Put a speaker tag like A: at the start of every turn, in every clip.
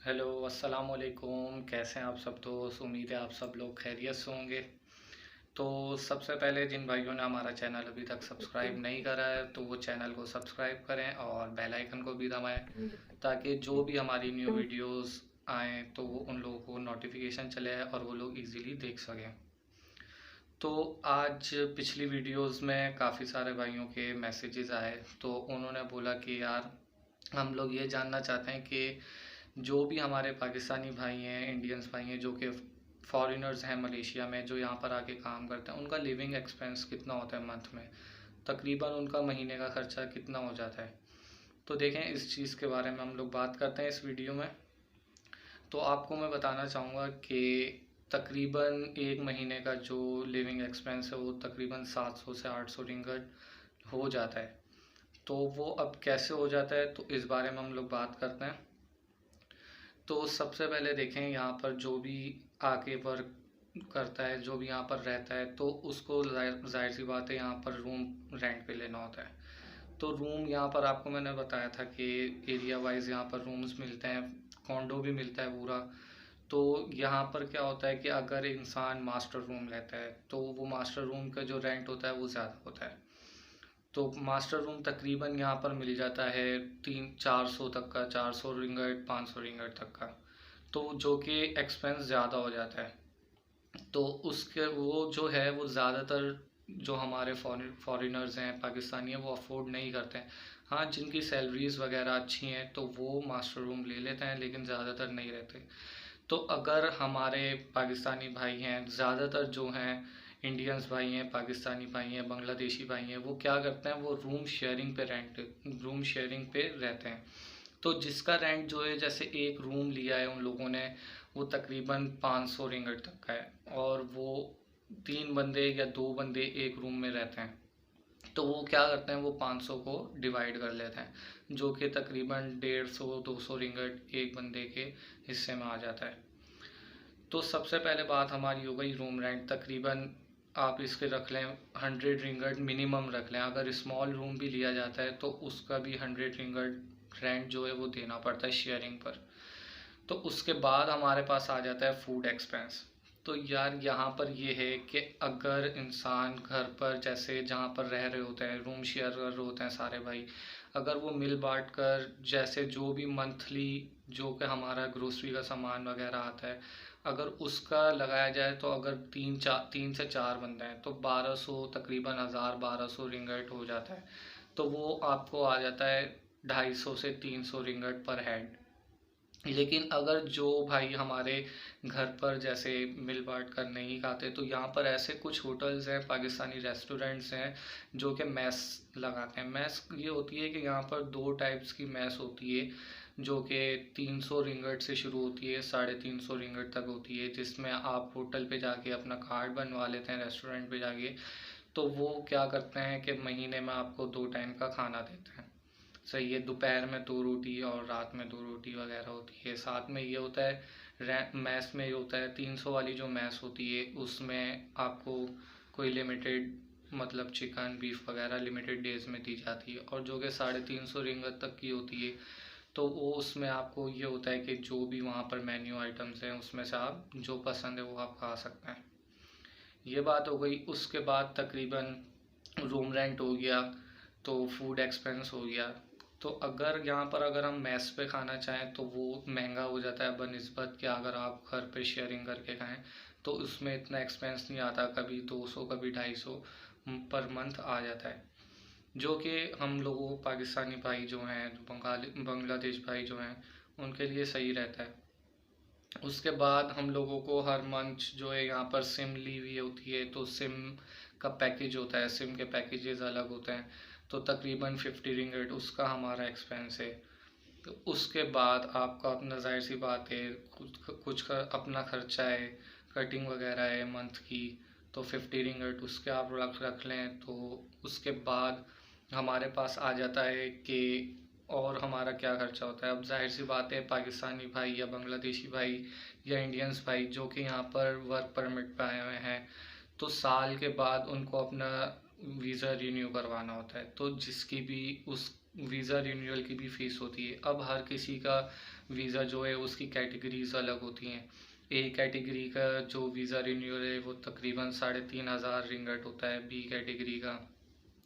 A: Hello, अस्सलाम वालेकुम। कैसे हैं आप सब दोस्त? उम्मीद है आप सब लोग खैरियत से होंगे। तो सबसे पहले जिन भाइयों ने हमारा चैनल अभी तक सब्सक्राइब नहीं करा है तो वो चैनल को सब्सक्राइब करें और बेल आइकन को भी दबाएं, ताकि जो भी हमारी न्यू वीडियोस आएँ तो वो उन लोगों को नोटिफिकेशन चले और वो लोग इजीली देख सकें। तो आज पिछली वीडियोस में काफ़ी सारे भाइयों के मैसेजेस आए, तो उन्होंने बोला कि यार हम लोग ये जानना चाहते हैं कि जो भी हमारे पाकिस्तानी भाई हैं, इंडियंस भाई हैं जो कि फॉरेनर्स हैं मलेशिया में, जो यहाँ पर आके काम करते हैं, उनका लिविंग एक्सपेंस कितना होता है मंथ में, तकरीबन उनका महीने का खर्चा कितना हो जाता है। तो देखें, इस चीज़ के बारे में हम लोग बात करते हैं इस वीडियो में। तो आपको मैं बताना चाहूँगा कि तकरीबन एक महीने का जो लिविंग एक्सपेंस है वो तकरीबन 700 से 800 रिंगट हो जाता है। तो वो अब कैसे हो जाता है, तो इस बारे में हम लोग बात करते हैं। तो सबसे पहले देखें, यहाँ पर जो भी आके वर्क करता है, जो भी यहाँ पर रहता है, तो उसको जाहिर सी बात है यहाँ पर रूम रेंट पे लेना होता है। तो रूम यहाँ पर आपको मैंने बताया था कि एरिया वाइज यहाँ पर रूम्स मिलते हैं, कॉन्डो भी मिलता है पूरा। तो यहाँ पर क्या होता है कि अगर इंसान मास्टर रूम लेता है तो वो मास्टर रूम का जो रेंट होता है वो ज़्यादा होता है। तो मास्टर रूम तकरीबन यहाँ पर मिल जाता है 300-400 तक का, 400 रिंगट 500 रिंगट तक का। तो जो कि एक्सपेंस ज़्यादा हो जाता है। तो उसके वो जो है वो ज़्यादातर जो हमारे फॉरेनर्स हैं, पाकिस्तानी हैं, वो अफोर्ड नहीं करते हैं। हाँ, जिनकी सैलरीज़ वगैरह अच्छी हैं तो वो मास्टर रूम ले लेते हैं, लेकिन ज़्यादातर नहीं रहते। तो अगर हमारे पाकिस्तानी भाई हैं, ज़्यादातर जो हैं इंडियंस भाई हैं, पाकिस्तानी भाई हैं, बांग्लादेशी भाई हैं, वो क्या करते हैं, वो रूम शेयरिंग पे रहते हैं। तो जिसका रेंट जो है, जैसे एक रूम लिया है उन लोगों ने, वो तकरीबन 500 रिंगट तक का है, और वो 3 बंदे या 2 बंदे एक रूम में रहते हैं। तो वो क्या करते हैं, वो 500 को डिवाइड कर लेते हैं, जो कि तकरीबन 150-200 रिंगट एक बंदे के हिस्से में आ जाता है। तो सबसे पहले बात हमारी हो गई रूम रेंट। तकरीबन आप इसके रख लें 100 रिंगट मिनिमम रख लें। अगर स्मॉल रूम भी लिया जाता है तो उसका भी 100 रिंगट रेंट जो है वो देना पड़ता है शेयरिंग पर। तो उसके बाद हमारे पास आ जाता है फूड एक्सपेंस। तो यार यहाँ पर ये है कि अगर इंसान घर पर, जैसे जहाँ पर रह रहे होते हैं, रूम शेयर कर रहे होते हैं सारे भाई, अगर वो मिल बांट कर, जैसे जो भी मंथली जो कि हमारा ग्रोसरी का सामान वगैरह आता है, अगर उसका लगाया जाए, तो अगर 3 से 4 बंदे हैं तो 1200, तकरीबन 1000-1200 रिंगट हो जाता है। तो वो आपको आ जाता है 250 से 300 रिंगट पर हेड। लेकिन अगर जो भाई हमारे घर पर जैसे मिल बांट कर नहीं खाते, तो यहाँ पर ऐसे कुछ होटल्स हैं, पाकिस्तानी रेस्टोरेंट्स हैं जो कि मैस लगाते हैं। मैस ये होती है कि यहाँ पर 2 टाइप्स की मैस होती है, जो कि 300 रिंगट से शुरू होती है, 350 रिंगट तक होती है, जिसमें आप होटल पे जाके अपना कार्ड बनवा लेते हैं, रेस्टोरेंट पे जाके। तो वो क्या करते हैं कि महीने में आपको 2 टाइम का खाना देते हैं। सही है, दोपहर में 2 रोटी और रात में 2 रोटी वगैरह होती है। साथ में ये होता है, मैस में ये होता है, 300 वाली जो मैस होती है उसमें आपको कोई लिमिटेड, मतलब चिकन बीफ वगैरह लिमिटेड डेज में दी जाती है। और जो कि 350 रिंगत तक की होती है, तो वो उसमें आपको ये होता है कि जो भी वहाँ पर मेन्यू आइटम्स हैं उसमें से आप जो पसंद है वो आप खा सकते हैं। ये बात हो गई। उसके बाद तकरीबन रूम रेंट हो गया, तो फूड एक्सपेंस हो गया। तो अगर यहाँ पर अगर हम मेस पे खाना चाहें तो वो महंगा हो जाता है बनिस्बत कि अगर आप घर पे शेयरिंग करके खाएं तो उसमें इतना एक्सपेंस नहीं आता। कभी 200, कभी 250 पर मंथ आ जाता है, जो कि हम लोगों पाकिस्तानी भाई जो हैं, जो बांग्लादेश भाई जो हैं, उनके लिए सही रहता है। उसके बाद हम लोगों को हर मंथ जो है यहाँ पर सिम ली हुई होती है, तो सिम का पैकेज होता है, सिम के पैकेजेस अलग होते हैं। तो तकरीबन 50 रिंगट उसका हमारा एक्सपेंस है। तो उसके बाद आपका अपना, जाहिर सी बात है, कुछ का अपना खर्चा है, कटिंग वगैरह है मंथ की, तो 50 रिंगट उसके आप रख रख लें। तो उसके बाद हमारे पास आ जाता है कि और हमारा क्या खर्चा होता है। अब जाहिर सी बात है, पाकिस्तानी भाई या बांग्लादेशी भाई या इंडियंस भाई जो कि यहाँ पर वर्क परमिट पे आए हुए हैं, तो साल के बाद उनको अपना वीज़ा रिन्यू करवाना होता है, तो जिसकी भी उस वीज़ा रिन्यूअल की भी फ़ीस होती है। अब हर किसी का वीज़ा जो है उसकी कैटेगरीज अलग होती हैं। ए कैटेगरी का जो वीज़ा रिन्यूअल है वो तकरीबन 3,500 रिंगट होता है। बी कैटेगरी का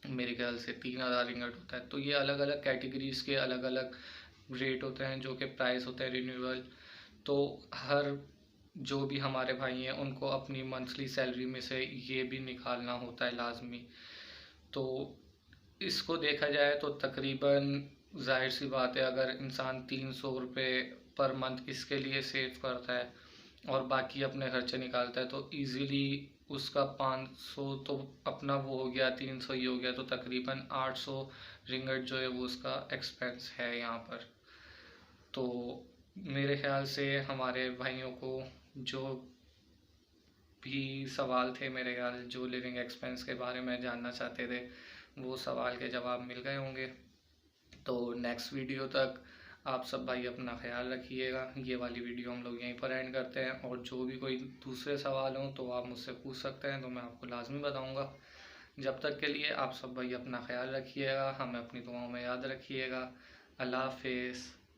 A: मेरे ख्याल से 3,000 रिंगट होता है। तो ये अलग अलग कैटेगरीज के अलग अलग रेट होते हैं जो कि प्राइस होता है रिन्यूअल। तो हर जो भी हमारे भाई हैं उनको अपनी मंथली सैलरी में से ये भी निकालना होता है लाजमी। तो इसको देखा जाए तो तकरीबन जाहिर सी बात है, अगर इंसान 300 रुपये पर मंथ इसके लिए सेव करता है और बाकी अपने खर्चे निकालता है तो इजीली उसका 500 तो अपना वो हो गया, 300 ही हो गया, तो तकरीबन 800 रिंगट जो है वो उसका एक्सपेंस है यहाँ पर। तो मेरे ख्याल से हमारे भाइयों को जो भी सवाल थे, मेरे ख्याल जो लिविंग एक्सपेंस के बारे में जानना चाहते थे वो सवाल के जवाब मिल गए होंगे। तो नेक्स्ट वीडियो तक आप सब भाई अपना ख्याल रखिएगा। ये वाली वीडियो हम लोग यहीं पर एंड करते हैं, और जो भी कोई दूसरे सवाल हों तो आप मुझसे पूछ सकते हैं, तो मैं आपको लाजमी बताऊंगा। जब तक के लिए आप सब भाई अपना ख्याल रखिएगा, हमें अपनी दुआओं में याद रखिएगा। अल्लाह हाफिज़।